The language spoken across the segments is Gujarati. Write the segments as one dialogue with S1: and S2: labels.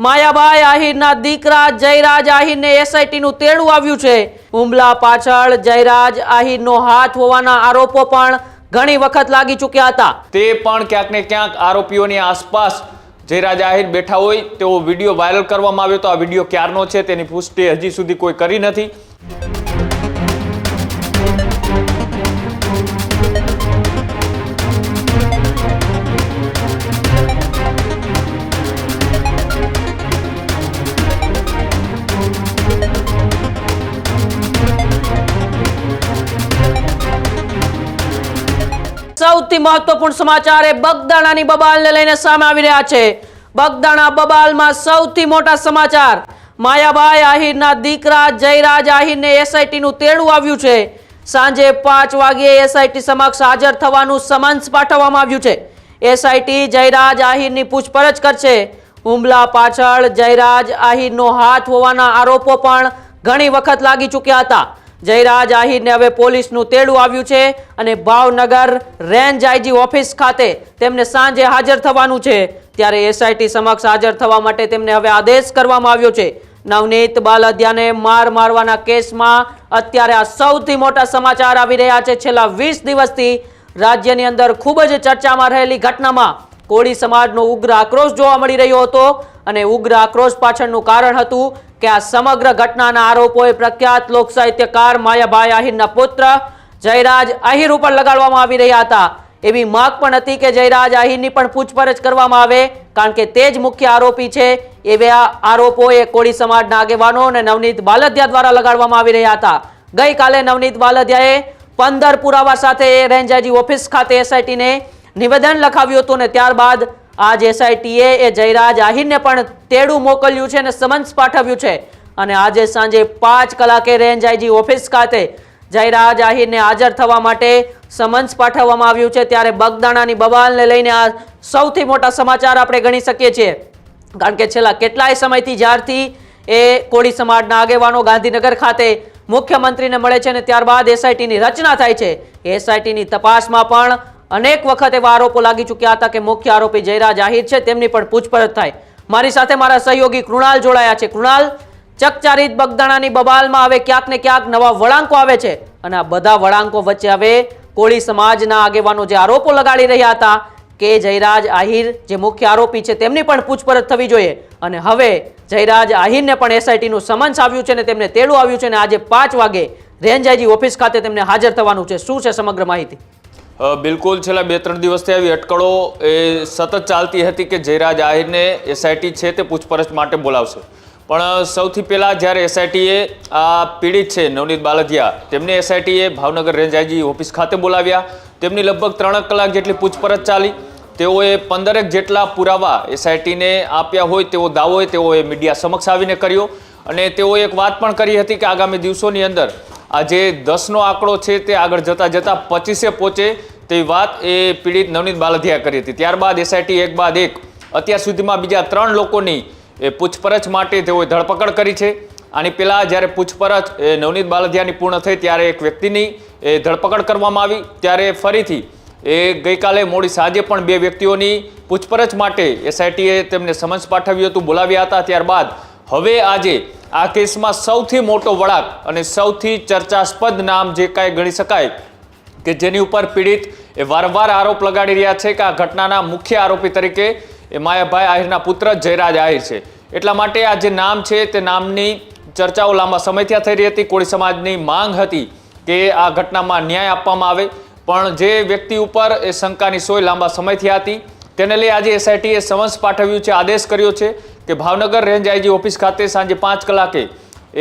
S1: માયાભાઈ આહિરના દીકરા જયરાજ આહિરને એસઆઈટીનું તેડું આવ્યું છે। હુમલા પાછળ જયરાજ આહિરનો હાથ હોવાના આરોપો પણ ઘણી વખત લાગી ચૂક્યા હતા।
S2: તે પણ ક્યાંક ને ક્યાંક આરોપીઓની આસપાસ જયરાજ આહિર બેઠા હોય તેવો વિડીયો વાયરલ કરવામાં આવ્યો તો આ વિડીયો ક્યારનો છે તેની પુષ્ટિ હજી સુધી કોઈ કરી નથી।
S1: સૌથી મહત્વપૂર્ણ સમાચાર એ બગદાણાની બબાલને લઈને સામે આવી રહ્યા છે। બગદાણા બબાલમાં સૌથી મોટા સમાચાર, માયાભાઈ આહિરના દીકરા જયરાજ આહિરને એસઆઈટીનું તેડું આવ્યું છે। સાંજે 5 વાગ્યે એસઆઈટી સમક્ષ હાજર થવાનું સમન્સ પાઠવવામાં આવ્યું છે। એસઆઈટી જયરાજ આહિરની પૂછપરછ કરશે। હુમલા પાછળ જયરાજ આહિરનો હાથ હોવાના આરોપો પણ ઘણી વખત લાગી ચૂક્યા હતા। જયરાજ આહિરને હવે પોલીસનું તેડું આવ્યું છે અને ભાવનગર રેન્જ આઈજી ઓફિસ ખાતે તેમને સાંજે હાજર થવાનું છે। ત્યારે એસઆઈટી સમક્ષ હાજર થવા માટે તેમને હવે આદેશ કરવામાં આવ્યો છે। નવનીત બાલદિયાને માર મારવાના કેસમાં અત્યારે આ સૌથી મોટા સમાચાર આવી રહ્યા છે। છેલ્લા 20 દિવસથી રાજ્યની અંદર ખૂબ જ ચર્ચામાં રહેલી ઘટનામાં કોળી સમાજનો ઉગ્ર આક્રોશ જોવા મળી રહ્યો હતો અને ઉગ્ર આક્રોશ પાછળનું કારણ હતું કે આ સમગ્ર ઘટનાના આરોપોએ પ્રખ્યાત લોક સાહિત્યકાર માયાભાઈ આહિરના પુત્ર જયરાજ આહિર ઉપર લગાડવામાં આવી રહ્યા હતા। એવી માંગ પણ હતી કે જયરાજ આહિરની પણ પૂછપરછ કરવામાં આવે, કારણ કે તે જ મુખ્ય આરોપી છે। એવા આરોપો એ કોળી સમાજના આગેવાનો અને નવનીત બાલદિયા દ્વારા લગાડવામાં આવી રહ્યા હતા। ગઈકાલે નવનીત બાલદિયાએ 15 પુરાવા સાથે રેન્જ આઈજી ઓફિસ ખાતે એસઆઈટીને નિવેદન લખાવ્યું હતું અને ત્યારબાદ આજ એસઆઈટીએ એ જયરાજ આહિરને પણ તેડું મોકલ્યું છે અને સમન્સ પાઠવ્યું છે અને આજે સાંજે 5 કલાકે રેન્જ આઈજી ઓફિસ ખાતે જયરાજ આહિરને હાજર થવા માટે સમન્સ પાઠવવામાં આવ્યું છે। ત્યારે બગદાણાની બબાલને લઈને આ સૌથી મોટા સમાચાર આપણે ગણી શકીએ છીએ, કારણ કે છેલ્લા કેટલાય સમયથી જ્યારથી એ કોળી સમાજના આગેવાનો ગાંધીનગર ખાતે મુખ્યમંત્રીને મળે છે અને ત્યારબાદ એસઆઈટીની રચના થાય છે, એસઆઈટીની તપાસમાં પણ અનેક વખત એવા આરોપો લાગી ચૂક્યા હતા કે મુખ્ય આરોપી જયરાજ આહિર છે તેમની પણ પૂછપરછ થાય। મારી સાથે મારા સહયોગી કૃણાલ જોડાયા છે। કૃણાલ, ચકચારિત બગદાણાની બબાલમાં હવે ક્યાંક ને ક્યાંક નવા વળાંકો આવે છે અને આ બધા વળાંકો વચ્ચે હવે કોળી સમાજના આગેવાનો જે આરોપો લગાડી રહ્યા હતા કે જયરાજ આહિર જે મુખ્ય આરોપી છે તેમની પણ પૂછપરછ થવી જોઈએ અને હવે જયરાજ આહિરને પણ એસઆઈટીનું સમન્સ આવ્યું છે અને તેમને તેડું આવ્યું છે અને આજે 5 વાગે રેન્જ આઈજી ઓફિસ ખાતે તેમને હાજર થવાનું છે। શું છે સમગ્ર માહિતી?
S2: બિલકુલ, છેલ્લા 2-3 દિવસથી આવી અટકળો એ સતત ચાલતી હતી કે જયરાજ આહિરને એસઆઈટી છે તે પૂછપરછ માટે બોલાવશે, પણ સૌથી પહેલાં જ્યારે એસઆઈટીએ આ પીડિત છે નવનીત બાલદિયા તેમને એસઆઈટીએ ભાવનગર રેન્જ આઈજી ઓફિસ ખાતે બોલાવ્યા। તેમની લગભગ 3 કલાક જેટલી પૂછપરછ ચાલી। તેઓએ 15 જેટલા પુરાવા એસઆઈટીને આપ્યા હોય તેવો દાવો તેઓએ મીડિયા સમક્ષ આવીને કર્યો અને તેઓએ એક વાત પણ કરી હતી કે આગામી દિવસોની અંદર આ જે 10નો આંકડો છે તે આગળ જતાં 25 પહોંચે તેવી વાત એ પીડિત નવનીત બાલદિયા કરી હતી। ત્યારબાદ એસઆઈટી એક બાદ એક અત્યાર સુધીમાં બીજા 3 લોકોની પૂછપરછ માટે તેઓએ ધરપકડ કરી છે। આની પહેલાં જ્યારે પૂછપરછ નવનીત બાલદિયાની પૂર્ણ થઈ ત્યારે એક વ્યક્તિની ધરપકડ કરવામાં આવી, ત્યારે ફરીથી ગઈકાલે મોડી સાંજે પણ 2 વ્યક્તિઓની પૂછપરછ માટે એસઆઈટીએ તેમને સમન્સ પાઠવ્યું હતું, બોલાવ્યા હતા। ત્યારબાદ હવે આજે આ કેસમાં સૌથી મોટો વળાંક અને સૌથી ચર્ચાસ્પદ નામ જે કાંઈ ગણી શકાય કે જેની ઉપર પીડિત એ વારંવાર આરોપ લગાડી રહ્યા છે કે આ ઘટનાના મુખ્ય આરોપી તરીકે એ માયાભાઈ આહિરના પુત્ર જયરાજ આહિર છે, એટલા માટે આ જે નામ છે તે નામની ચર્ચાઓ લાંબા સમયથી થઈ રહી હતી। કોળી સમાજની માંગ હતી કે આ ઘટનામાં ન્યાય આપવામાં આવે, પણ જે વ્યક્તિ ઉપર એ શંકાની સોય લાંબા સમયથી હતી તેને લઈ આજે એસઆઈટીએ સમન્સ પાઠવ્યું છે, આદેશ કર્યો છે કે ભાવનગર રેન્જ આઈજી ઓફિસ ખાતે સાંજે 5 કલાકે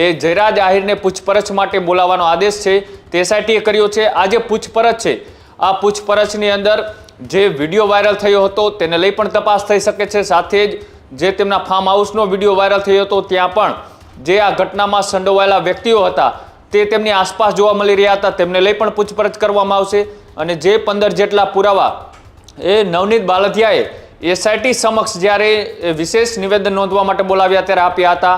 S2: એ જયરાજ આહિરને પૂછપરછ માટે બોલાવવાનો આદેશ છે તે એસઆઈટીએ કર્યો છે। આ જે પૂછપરછ છે આ પૂછપરછની અંદર જે વિડીયો વાયરલ થયો હતો તેને લઈ પણ તપાસ થઈ શકે છે, સાથે જ જે તેમના ફાર્મ હાઉસનો વિડીયો વાયરલ થયો હતો ત્યાં પણ જે આ ઘટનામાં સંડોવાયેલા વ્યક્તિઓ હતા તે તેમની આસપાસ જોવા મળી રહ્યા હતા, તેમને લઈ પણ પૂછપરછ કરવામાં આવશે અને જે 15 જેટલા પુરાવા એ નવનીત બાલદિયાએ એસઆઈટી સમક્ષ જ્યારે વિશેષ નિવેદન નોંધવા માટે બોલાવ્યા ત્યારે આપ્યા હતા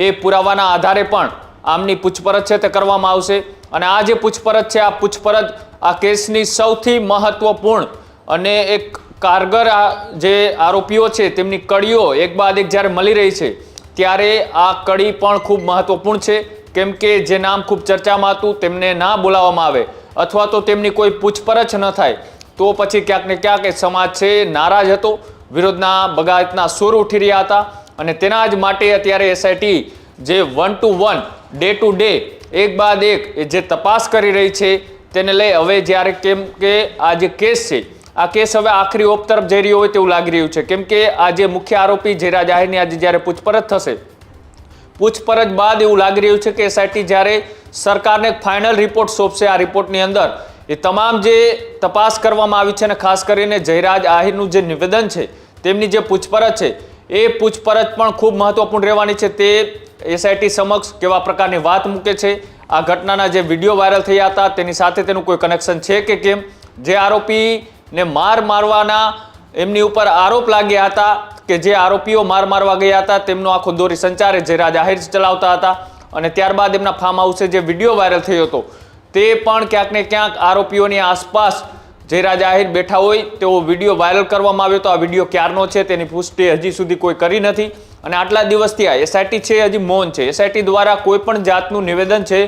S2: એ પુરાવાના આધારે પણ આમની પૂછપરછ છે તે કરવામાં આવશે અને આ જે પૂછપરછ છે આ પૂછપરછ આ કેસની સૌથી મહત્વપૂર્ણ અને એક કારગર જે આરોપીઓ છે તેમની કડીઓ એક બાદ એક જ્યારે મળી રહી છે ત્યારે આ કડી પણ ખૂબ મહત્વપૂર્ણ છે, કેમ કે જે નામ ખૂબ ચર્ચામાં હતું તેમને ના બોલાવવામાં આવે અથવા તો તેમની કોઈ પૂછપરછ ન થાય તો પછી ક્યાંક ને ક્યાંક એ સમાજ છે નારાજ હતો, વિરોધના બગાયતના સૂર ઉઠી રહ્યા હતા અને તેના જ માટે અત્યારે એસઆઈટી જે 1 to 1 ડે ટુ ડે એક બાદ એક જે તપાસ કરી રહી છે તેને લઈ હવે જ્યારે કેમ કે આ જે કેસ છે આ કેસ હવે આખરી ઓપ તરફ જઈ રહ્યો હોય તેવું લાગી રહ્યું છે, કેમ કે આ જે મુખ્ય આરોપી જયરાજ આહિરની આજે જ્યારે પૂછપરછ થશે, પૂછપરછ બાદ એવું લાગી રહ્યું છે કે એસઆઈટી જ્યારે સરકારને ફાઇનલ રિપોર્ટ સોંપશે, આ રિપોર્ટની અંદર એ તમામ જે તપાસ કરવામાં આવી છે અને ખાસ કરીને જયરાજ આહિરનું જે નિવેદન છે તેમની જે પૂછપરછ છે એ પૂછપરછ પણ ખૂબ મહત્વપૂર્ણ રહેવાની છે. તે એસઆઈટી સમક્ષ કેવા પ્રકારની વાત મૂકે છે, આ ઘટનાના જે વિડીયો વાયરલ થયા હતા તેની સાથે તેનું કોઈ કનેક્શન છે કે કેમ, જે આરોપીને મારવાના એમની ઉપર આરોપ લાગ્યા હતા કે જે આરોપીઓ મારવા ગયા હતા તેમનો આખો દોરી સંચાર જયરાજ આહિર ચલાવતા હતા અને ત્યારબાદ એમના ફાર્મ હાઉસે જે વિડીયો વાયરલ થયો હતો તે પણ ક્યાંક ને ક્યાંક આરોપીઓની આસપાસ જયરાજ આહિર બેઠા હોય તેવો વિડીયો વાયરલ કરવામાં આવ્યો હતો. આ વિડીયો ક્યારનો છે તેની પુષ્ટિ હજી સુધી કોઈ કરી નથી અને આટલા દિવસથી આ એસઆઈટી છે હજી મૌન છે. એસઆઈટી દ્વારા કોઈ પણ જાતનું નિવેદન છે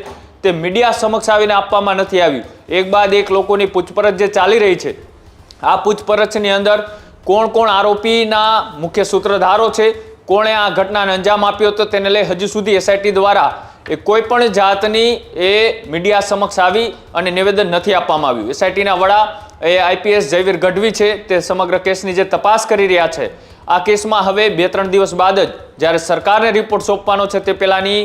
S2: તે મીડિયા સમક્ષ આવીને આપવામાં નથી આવ્યું. એક બાદ એક લોકોની પૂછપરછ જે ચાલી રહી છે, આ પૂછપરછની અંદર કોણ કોણ આરોપીના મુખ્ય સૂત્રધારો છે, કોણે આ ઘટનાને અંજામ આપ્યો હતો તેને લઈ હજુ સુધી એસઆઈટી દ્વારા એ કોઈ પણ જાતની એ મીડિયા સમક્ષ આવી અને નિવેદન નથી આપવામાં આવ્યું. એસઆઈટીના વડા એ આઈપીએસ જયવીર ગઢવી છે તે સમગ્ર કેસની જે તપાસ કરી રહ્યા છે, આ કેસમાં હવે 2-3 દિવસ બાદ જ જ્યારે સરકારને રિપોર્ટ સોંપવાનો છે તે પહેલાની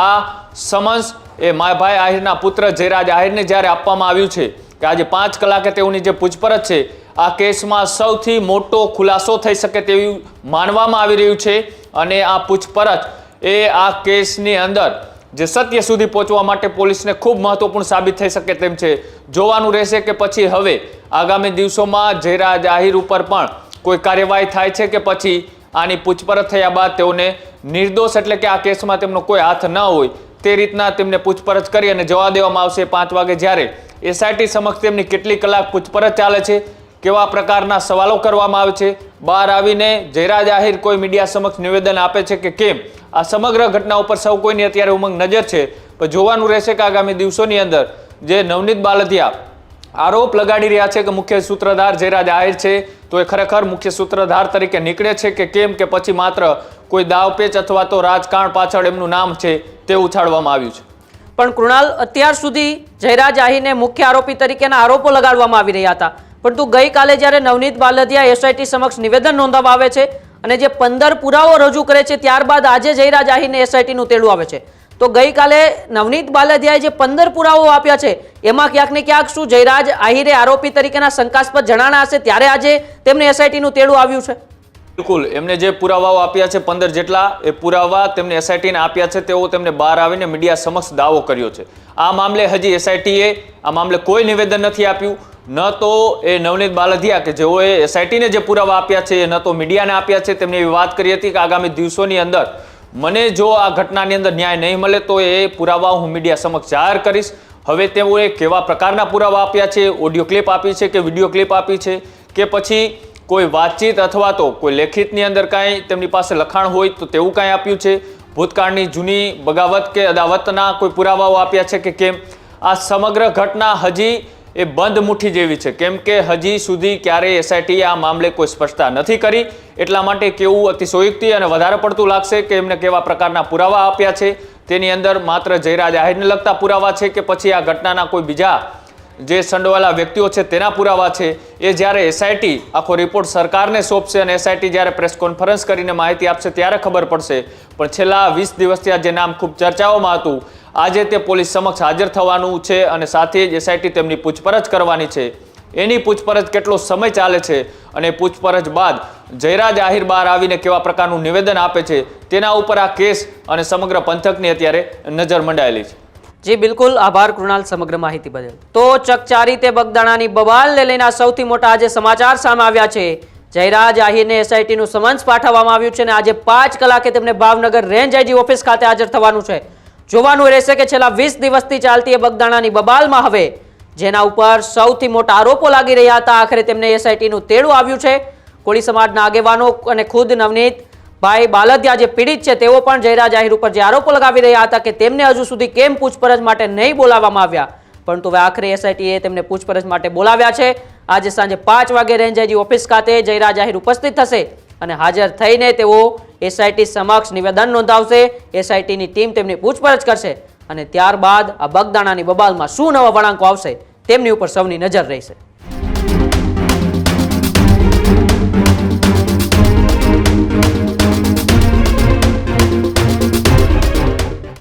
S2: આ સમન્સ એ માયાભાઈ આહિરના પુત્ર જયરાજ આહિરને જ્યારે આપવામાં આવ્યું છે કે આજે 5 કલાકે તેઓની જે પૂછપરછ છે આ કેસમાં સૌથી મોટો ખુલાસો થઈ શકે તેવું માનવામાં આવી રહ્યું છે અને આ પૂછપરછ એ આ કેસની અંદર જે સત્ય સુધી પહોંચવા માટે પોલીસને ખૂબ મહત્વપૂર્ણ સાબિત થઈ શકે તેમ છે. જોવાનું રહેશે કે પછી હવે આગામી દિવસોમાં જયરાજ આહિર ઉપર પણ કોઈ કાર્યવાહી થાય છે કે પછી આની પૂછપરછ થયા બાદ તેઓને નિર્દોષ એટલે કે આ કેસમાં તેમનો કોઈ હાથ ન હોય તે રીતના તેમને પૂછપરછ કરી અને જવા દેવામાં આવશે. 5 વાગે જ્યારે એસઆઈટી સમક્ષ તેમની કેટલી કલાક પૂછપરછ ચાલે છે, કેવા પ્રકારના સવાલો કરવામાં આવે છે, બહાર આવીને જયરાજ આહિર કોઈ મીડિયા સમક્ષ નિવેદન આપે છે કે કેમ, આ સમગ્ર ઘટના ઉપર સૌ કોઈની અત્યારે ઉમંગ નજર છે. પણ જોવાનું રહેશે કે આગામી દિવસોની અંદર જે નવનીત બાલદિયા આરોપ લગાડી રહ્યા છે કે મુખ્ય સૂત્રધાર જયરાજ આહિર છે તો એ ખરેખર મુખ્ય સૂત્રધાર તરીકે નીકળે છે કે કેમ, કે પછી માત્ર કોઈ દાવપેચ અથવા તો રાજકારણ પાછળ એમનું નામ છે તે ઉછાળવામાં આવ્યું છે.
S1: પણ કૃણાલ, અત્યાર સુધી જયરાજ આહિરને મુખ્ય આરોપી તરીકેના આરોપો લગાડવામાં આવી રહ્યા હતા, પરંતુ ગઈકાલે જ્યારે નવનીત બાલદિયા એસઆઈટી સમક્ષ નિવેદન નોંધવા આવે છે અને જે 15 પુરાવો રજૂ કરે છે ત્યારબાદ આજે જયરાજ આહિરને એસઆઈટીનું તેડું આવે છે, તો ગઈકાલે નવનીત બાલદિયાએ જે 15 પુરાવો આપ્યા છે એમાં ક્યાંક ને ક્યાંક શું જયરાજ આહિરે આરોપી તરીકેના શંકાસ્પદ જણાણા હશે ત્યારે આજે તેમને એસઆઈટીનું તેડું આવ્યું છે?
S2: બિલકુલ, એમને જે પુરાવાઓ આપ્યા છે 15 જેટલા એ પુરાવા તેમને એસઆઈટીને આપ્યા છે તેઓ તેમને બહાર આવીને મીડિયા સમક્ષ દાવો કર્યો છે. આ મામલે હજી એસઆઈટીએ આ મામલે કોઈ નિવેદન નથી આપ્યું, ન તો એ નવનીત બાલદિયા કે જેઓએ એસઆઈટીને જે પુરાવા આપ્યા છે ન તો મીડિયાને આપ્યા છે. તેમણે એવી વાત કરી હતી કે આગામી દિવસોની અંદર મને જો આ ઘટનાની અંદર ન્યાય નહીં મળે તો એ પુરાવા હું મીડિયા સમક્ષ જાહેર કરીશ. હવે તેઓએ કેવા પ્રકારના પુરાવા આપ્યા છે, ઓડિયો ક્લિપ આપી છે કે વિડીયો ક્લિપ આપી છે કે પછી કોઈ વાતચીત અથવા તો કોઈ લેખિતની અંદર કાંઈ તેમની પાસે લખાણ હોય તો તેવું કાંઈ આપ્યું છે, ભૂતકાળની જૂની બગાવત કે અદાવતના કોઈ પુરાવાઓ આપ્યા છે કે કેમ, આ સમગ્ર ઘટના હજી એ બંધ મુઠ્ઠી જેવી છે. કેમ કે હજી સુધી ક્યારેય એસઆઈટીએ આ મામલે કોઈ સ્પષ્ટતા નથી કરી, એટલા માટે કેવું અતિશયોક્તિ અને વધારે પડતું લાગશે કે એમને કેવા પ્રકારના પુરાવા આપ્યા છે, તેની અંદર માત્ર જયરાજ આહિરને લગતા પુરાવા છે કે પછી આ ઘટનાના કોઈ બીજા જે સંડોવાયેલા વ્યક્તિઓ છે તેના પુરાવા છે. એ જ્યારે એસઆઈટી આખો રિપોર્ટ સરકારને સોંપશે અને એસઆઈટી જ્યારે પ્રેસ કોન્ફરન્સ કરીને માહિતી આપશે ત્યારે ખબર પડશે. પણ છેલ્લા 20 દિવસથી આ જે નામ ખૂબ ચર્ચાઓમાં હતું, આજે તે પોલીસ સમક્ષ હાજર થવાનું છે અને સાથે જ એસઆઈટી તેમની પૂછપરછ કરવાની છે. એની પૂછપરછ કેટલો સમય ચાલે છે અને પૂછપરછ બાદ જયરાજ આહિર બહાર આવીને કેવા પ્રકારનું નિવેદન આપે છે તેના ઉપર આ કેસ અને સમગ્ર પંથકની અત્યારે નજર મંડાયેલી છે.
S1: જી બિલકુલ, આભાર કૃણાલ સમગ્ર માહિતી બદલ. તો ચકચારી તે બગદાણાની બબાલને લઈને સૌથી મોટા આજે સમાચાર સામે આવ્યા છે. જયરાજ આહિરને એસઆઈટીનું સમન્સ પાઠવવામાં આવ્યું છે અને આજે 5 કલાકે તેમને ભાવનગર રેન્જ આઈજી ઓફિસ ખાતે હાજર થવાનું છે. જોવાનું રહેશે કે છેલ્લા 20 દિવસથી ચાલતી એ બગદાણાની બબાલમાં હવે જેના ઉપર સૌથી મોટા આરોપો લાગી રહ્યા હતા. આખરે તેમને એસઆઈટીનું તેડું આવ્યું છે. કોળી સમાજના આગેવાનો અને ખુદ નવનીત ભાઈ બાલદિયા જે પીડિત છે તેઓ પણ જયરાજ આહિર ઉપર જે આરોપો લગાવી રહ્યા હતા કે તેમને હજુ સુધી કેમ પૂછપરછ માટે નહીં બોલાવવામાં આવ્યા, પરંતુ હવે આખરે એસઆઈટીએ તેમને પૂછપરછ માટે બોલાવ્યા છે. આજે સાંજે 5 વાગે રેન્જ આઈજી ઓફિસ ખાતે જયરાજ આહિર ઉપસ્થિત થશે અને હાજર થઈને તેઓ એસઆઈટી સમક્ષ નિવેદન નોંધાવશે. એસઆઈટીની ટીમ તેમની પૂછપરછ કરશે અને ત્યારબાદ આ બગદાણાની બબાલમાં શું નવા વળાંકો આવશે તેમની ઉપર સૌની નજર રહેશે.